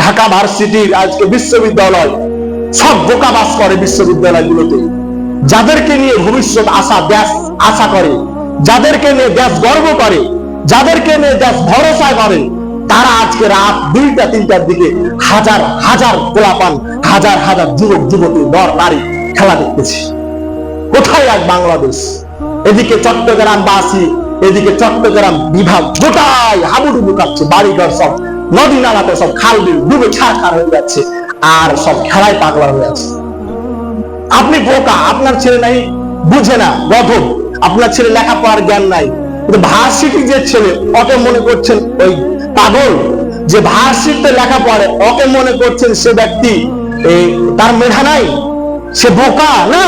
ঢাকা ভার্সিটির আজকে বিশ্ববিদ্যালয় সব বোকাবাস করে বিশ্ববিদ্যালয়গুলোতে, যাদেরকে নিয়ে ভবিষ্যৎ দেশ আশা করে, যাদেরকে নিয়ে দেশ গর্ব করে, যাদেরকে নিয়ে দেশ ভরসা করে, তারা আজকে রাত 2টা-3টার দিকে হাজার হাজার পোলাপান, হাজার হাজার যুবক যুবতী, নর নারী খেলা দেখতেছে। কোথায় আজ বাংলাদেশ? এদিকে চট্টগ্রামবাসী, এদিকে চট্টগ্রাম বিভাগ গোটাই হাবুডুবু কাটছে, বাড়িঘর সব নদী নালাতে সব খাল বিল ডুবে ছাড়খাড় হয়ে যাচ্ছে, আর সব খেলায় পাগলা হয়ে আছে। আপনি বোকা, আপনার ছেলে নাই, বুঝে না, গধব, আপনার ছেলে লেখাপড়ার জ্ঞান নাই, কিন্তু ভার্সিটি যে ছেলে ওকে মনে করছেন ওই পাগল, যে ভার্সিটিতে লেখা পড়ে ওকে মনে করছেন সে ব্যক্তি তার মেধা নাই, সে বোকা না।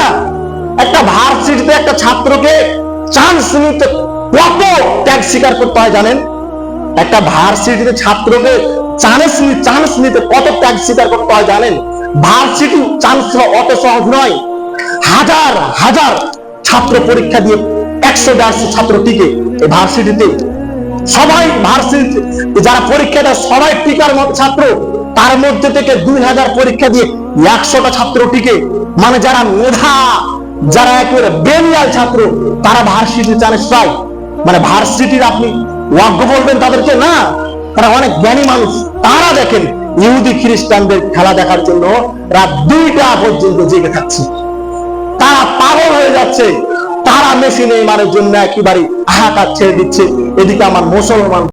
একটা ভার্সিটিতে একটা ছাত্রকে চান্স নিতে কত ত্যাগ স্বীকার করতে হয় জানেন? একটা ভার্সিটিতে ছাত্রকে চান্স নিতে কত ত্যাগ স্বীকার করতে হয় জানেন? ভার্সিটি চান্স অত সহজ নয়। হাজার হাজার ছাত্র পরীক্ষা দিয়ে 100-150 ছাত্র টিকে এই ভার্সিটিতে। সবাই ভার্সিটি যারা পরীক্ষা দেয় সবাই টিকার মতো ছাত্র, তার মধ্যে থেকে 2000 পরীক্ষা দিয়ে 100টা ছাত্র টিকে। মানে যারা মেধা, যারা একেবারে বেনিয়াল ছাত্র, তারা ভার্সিটি চান্স পায়। মানে ভার্সিটির আপনি অজ্ঞ বলবেন তাদেরকে? না, তারা অনেক জ্ঞানী মানুষ। তারা দেখেন ইহুদি খ্রিস্টানদের খেলা দেখার জন্য রাত 2টা পর্যন্ত জেগে থাকছে, তারা পাগল হয়ে যাচ্ছে, তারা মেসি নেইমারের জন্য একেবারে হাহাকার ছেড়ে দিচ্ছে। এদিকে আমার মুসলমান